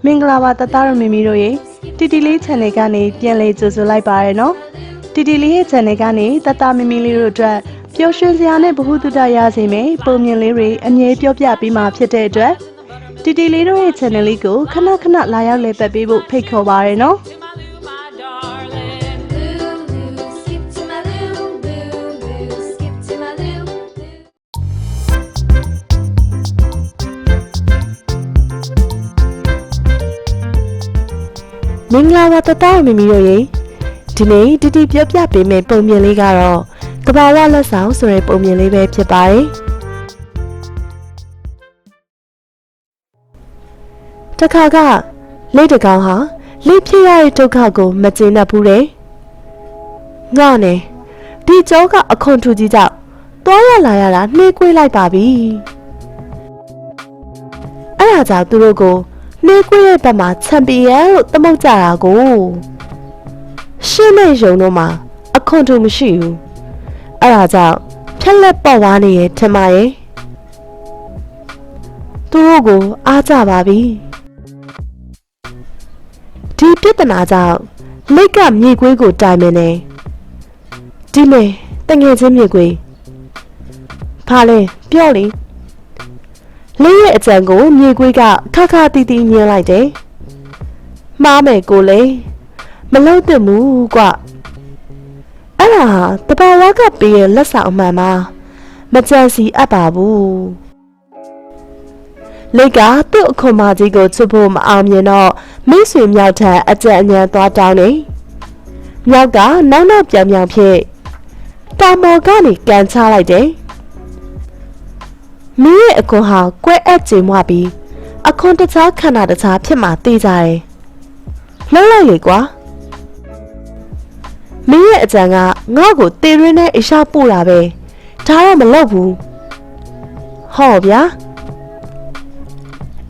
မင်္ဂလာပါတသားရမီမီတို့ရေတီတီလေး channel ကနေပြန်လည်ကြိုဆိုလိုက်ပါရနော်တီတီလေးရဲ့ channel ကနေတသားမီမီလေးတို့အတွက်ပျော်ရွှင်စရာနဲ့ဗဟုသုတရစေမယ့်ပုံမြင်လေးတွေအမြဲပြောပြပေးမှာဖြစ်တဲ့အတွက်တီတီလေးတို့ရဲ့ channel လေးကိုခဏခဏလာရောက်လည်ပတ်ပေးဖို့ဖိတ်ခေါ်ပါရနော်မင်္ဂလာပါတသားမီမီတို့ရေဒီနေ့တီတီပြောပြပေးမယ့်ပုံမြင်လေးကတော့ကဘာဝလက်ဆောင်ဆိုတဲ့ပုံမြင်လေးပဲဖြစ်ပါတယ်တခါကလက်တကောင်ဟာလက်ဖြစ်ရတဲ့ဒုက္ခကိုမကျေနပ်ဘူးတဲ့ငါနဲ့ဒီကြောကအခွန်ထူကြီးကြောင့်သွားရလာရတာနှေးကွေးလိုက်ပါပြီအဲ့ဒါကြောင့်သူတို့ကိုနှေးကွေးတဲ့ဘက်မှာချန်ပီယံလို့သမုတ်ကြတာကိုရှင်းမဲ့ယုံတော့မှာအခွန်ထူမရှိဘူးအဲ့ဒါကြောင့်ဖြက်လက်ပေါ်ဝါနေရဲ့ထင်ပါရဲ့သူတို့ကိုအားကြပါပြီဒီပြဿနာကြောင့်လက်ကမြေခွေးကိုတိုင်မနေဒီမေတငယ်ချင်းမြေခွေးဖားလဲပြောလေလေးရဲ့အကြံကိုမြေခွေးကခခတီးတီးညင်းလိုက်တယ်မှားမယ်ကိုလေမလုပ်သင့်ဘူးကွအဲ့ဒါတဘာဝကပေးရဲ့လက်ဆောင်အမှန်ပါမကြံစီအပ်ပါဘူးလက်ကသူ့အခွန်မကြီးကိုချစ်ဖို့မအောင်မြင်တော့မိတ်ဆွေမြောက်ထံအကြံအဉာဏ်သွားတောင်းနေမြောက်ကနောက်နောက်ပြောင်ပြောင်ဖြစ်တာမော်ကနေကန်ချလိုက်တယ်မင်းရဲ့အခွန်ဟာကွဲအပ်ချိန်မှပြီးအခွန်တခြားခန္ဓာတခြားဖြစ်မှသိကြတယ်လှုပ်လိုက်လေကွာမင်းရဲ့အကြံကငါ့ကိုတေရင်းနဲ့အရှာပို့တာပဲဒါတော့မလုပ်ဘူးဟောဗျာ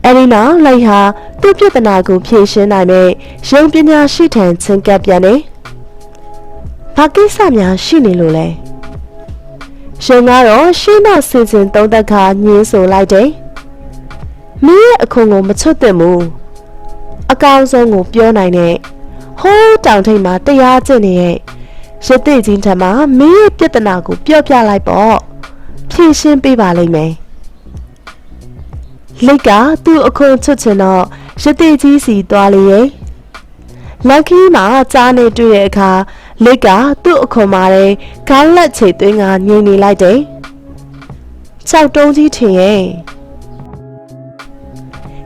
အဲ့ဒီနောက်လိုက်ဟာသူ့ပြဿနာကိုဖြေရှင်းနိုင်မဲ့ရုံပညာရှိထံချင်းကပ်ပြန်တယ်ဘာကိစ္စများရှိနေလို့လဲရှင်ကတော့ရှင်းတော့စင်စင်သုံးသက်ခါညင်းဆိုလိုက်တယ်မင်းရဲ့အခွန်ကိုမချွတ်သင့်ဘူးအကောင်းဆုံးကိုပြောနိုင်တဲ့ဟိုးတောင်ထိပ်မှာတရားကျင့်နေတဲ့ရတိချင်းထံမှာမင်းရဲ့ပြဿနာကိုပြောပြလိုက်ပေါ့ဖြေရှင်းပေးပါလိမ့်မယ်လက်ကသူ့အခွန်ချွတ်ချင်တော့ရတိကြီးစီသွားလေရဲ့လက်ခီးမှာကြားနေတွေ့တဲ့အခါလက်ကသူ့အခွန်မှာတဲ့ခေါင်းလက်ချိတ်သွင်းကငြိမ်နေလိုက်တယ်၆တုံးကြီးထင်ရဲ့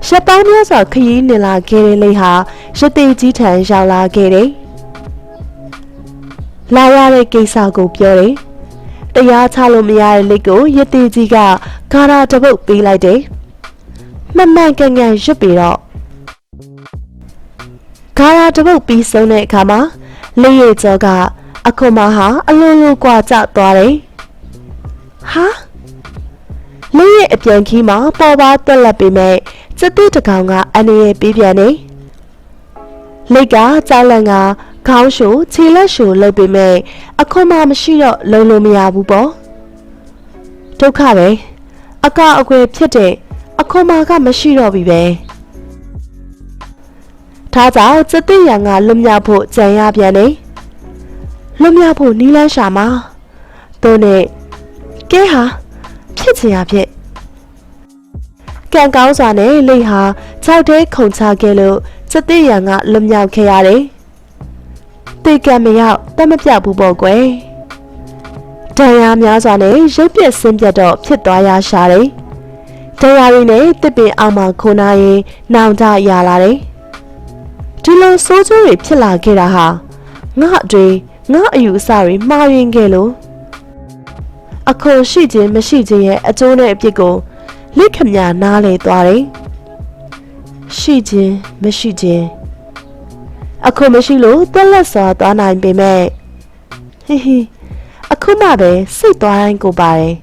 ရှက်ပေါင်းများစွာခရီးနေလာခဲ့တဲ့လိတ်ဟာရတိကြီးထံရောက်လာခဲ့တယ်လာရတဲ့ကိစ္စကိုပြောတယ်တရားချလို့မရတဲ့လိတ်ကိုရတိကြီးကဂါရာတပုတ်ပေးလိုက်တယ်မှန်မှန်ကန်ကန်ရွတ်ပြီးတော့ဂါရာတပုတ်ပြီးဆုံးတဲ့အခါမှာလေးရဲ့ကြောကအခွန်မဟာအလိုလိုကွာကျသွားတယ်ဟာလေးရဲ့အပြန်ခီးမှာပေါ်ပါတက်လက်ပေမဲ့စတိတကောင်ကအနေနဲ့ပြေးပြန်နေလက်ကကြောက်လန့်ကခေါင်းရှူခြေလက်ရှူလုပ်ပေမဲ့အခွန်မမရှိတော့လုံလို့မရဘူးပေါ့ဒုက္ခပဲအကအကွယ်ဖြစ်တဲ့အခွန်မကမရှိတော့ပြီပဲဒါကြောင့်စတိရံကလွတ်မြောက်ဖို့ကြံရပြန်နေလွတ်မြောက်ဖို့နီးလန်းရှာမှာသူနဲ့ကဲဟာဖြစ်ချင်ရဖြစ်ကံကောင်းစွာနဲ့လိတ်ဟာခြောက်တဲခုန်ချခဲ့လို့စတိရံကလွတ်မြောက်ခဲ့ရတယ်တေကံမရောက်တတ်မပြောက်ဘူးပေါ့ကွယ်ဒဏ်ရာများစွာနဲ့ရုပ်ပြက်ဆင်းပြတ်တော့ဖြစ်သွားရရှာတယ်ဒဏ်ရာတွေနဲ့တစ်ပင်အောင်မှခိုးနာရင်နောင်တရလာတယ်ဒီလိုစိုးကျိုးတွေဖြစ်လာခဲ့တာဟာငါအတွေ့ငါအယူအဆတွေမှားယွင်းခဲ့လို့အခွန်ရှိခြင်းမရှိခြင်းရဲ့အကျိုးနဲ့အပြစ်ကိုလက်ခမနားလေသွားတယ်ရှိခြင်းမရှိခြင်းအခုမရှိလို့တက်လက်စွာသွားနိုင်ပေမဲ့ဟိဟိအခုမှပဲစိတ်သွားတိုင်းကိုပါတယ်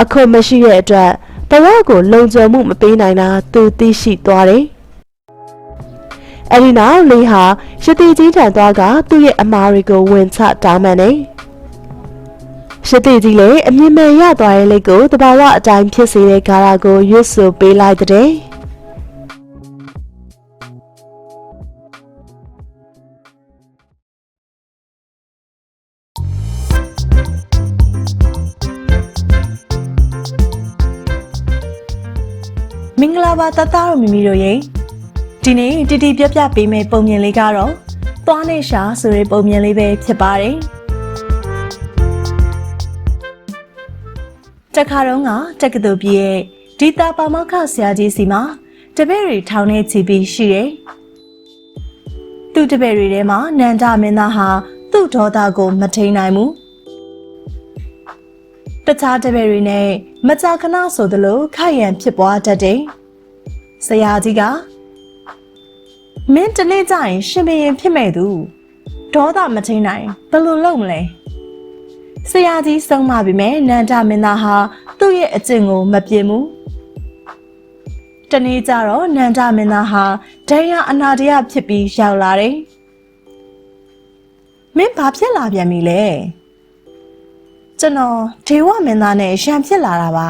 အခုမရှိတဲ့အတွက်ဘဝကိုလုံခြုံမှုမပေးနိုင်တာသူသိရှိသွားတယ်အဲ့ဒီနောက်လေးဟာရတိကြီးထံသွားကသူ့ရဲ့အမားတွေကိုဝင်ချတောင်းပန်တယ်ရတိကြီးလည်းအမြင်မဲ့ရသွားတဲ့လက်ကိုတဘာဝအတိုင်းဖြစ်စေတဲ့ဂါရာကိုရွတ်ဆိုပေးလိုက်တဲ့ မင်္ဂလာပါတသားတို့မိမိတို့ရေဒီနေ့တီတီပြပြပေးမယ့်ပုံမြင်လေးကတော့သွားနေရှာဆိုတဲ့ပုံမြင်လေးပဲဖြစ်ပါတယ်တခါတော့ကတက္ကသိုလ်ပြည်ရဲ့ဒီတာပါမောက္ခဆရာကြီးစီမှာတပည့်တွေထောင်နေချီပြီးရှိတယ်သူတပည့်တွေထဲမှာနန္ဒမင်းသားဟာသူ့ဒေါသကိုမထိန်နိုင်ဘူးတခြားတပည့်တွေနဲ့မကြာခဏဆိုသလိုခိုက်ရန်ဖြစ်ပွားတတ်တယ်ဆရာကြီးကမင်းတနေ့ကျရင်ရှင်ဘရင်ဖြစ်မဲ့သူဒေါသမထိန်နိုင်ဘယ်လိုလုပ်မလဲဆရာကြီးဆုံးမပြီမဲ့နန္ဒမင်းသားဟာသူ့ရဲ့အကျင့်ကိုမပြင်းဘူးတနေ့ကျတော့နန္ဒမင်းသားဟာဒဏ်ရာအနာတရဖြစ်ပြီးရောက်လာတယ်မင်းဘာဖြစ်လာပြန်ပြီလဲကျွန်တော်ဒေဝမင်းသားနဲ့ရံဖြစ်လာတာပါ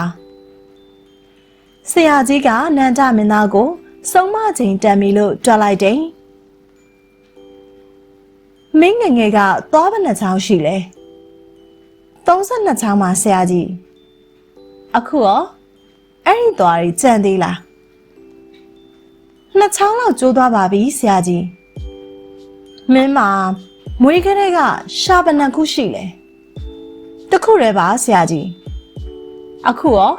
ဆရာကြီးကနန္ဒမင်းသားကိုဆုံးမချိန်တန်ပြီလို့တွက်လိုက်တယ်မင်းငယ်ငယ်ကသွားဘယ်နှချောင်းရှိလဲ32ချောင်းပါဆရာကြီးအခုရောအဲ့ဒီသွားတွေကြံသေးလား2ချောင်းလောက်ကျိုးသွားပါပြီဆရာကြီးမင်းမမွေးကလေးကရှာပနခုရှိလဲတခုတည်းပါဆရာကြီးအခုရော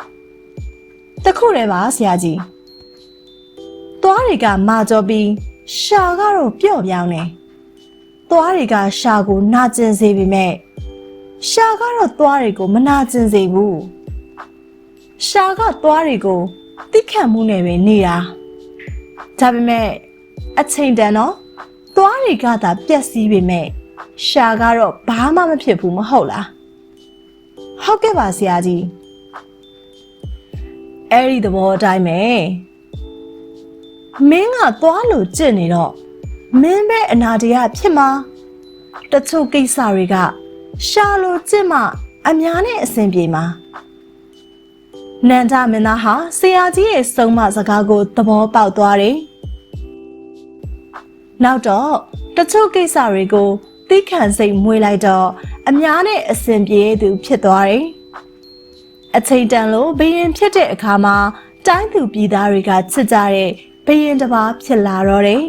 တခုတည်းပါဆရာကြီးသွားတွေကမာကြောပြီးရှာကတော့ပျော့ပြောင်းနေသွားတွေကရှာကိုနာကျင်စေပေမဲ့ရှာကတော့သွားတွေကိုမနာကျင်စေဘူးရှာကသွားတွေကိုတိခတ်မှုနဲ့ပဲနေတာဒါပေမဲ့အချိန်တန်တော့သွားတွေကသာပျက်စီးပေမဲ့ရှာကတော့ဘာမှမဖြစ်ဘူးမဟုတ်လားဟုတ်ကဲ့ပါဆရာကြီးအဲ့ဒီသဘောအတိုင်းပဲမင်းကသွားလို့ကြင့်နေတော့မင်းပဲအနာတရဖြစ်မှာတချို့ကိစ္စတွေကရှာလို့ကြင့်မှအများနဲ့အဆင်ပြေမှာနန္ဒမင်းသားဟာဆရာကြီးရဲ့ဆုံးမစကားကိုသဘောပေါက်သွားတယ်နောက်တော့တချို့ကိစ္စတွေကိုသိခံစိတ်မွေးလိုက်တော့အများနဲ့အဆင်ပြေသူဖြစ်သွားတယ်အချိန်တန်လို့ဘယင်ဖြစ်တဲ့အခါမှာတိုင်းသူပြည်သားတွေကချစ်ကြတဲ့ဘယင်တစ်ပါးဖြစ်လာတော့တယ်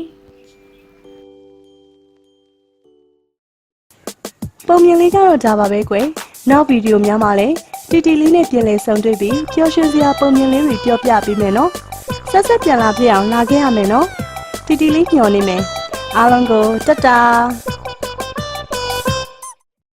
ပုံမြင်လေးကတော့ဒါပါပဲကွယ်နောက်ဗီဒီယိုများမှာလည်းတီတီလေးနဲ့ပြန်လည်ဆုံတွေ့ပြီးပျော်ရွှင်စရာပုံမြင်လေးတွေပြောပြပေးမယ်နော်ဆက်ဆက်ပြန်လာပြအောင်လာခဲ့ရမယ်နော်တီတီလေးညှော်နေမယ်အားလုံးကိုတတ်တာ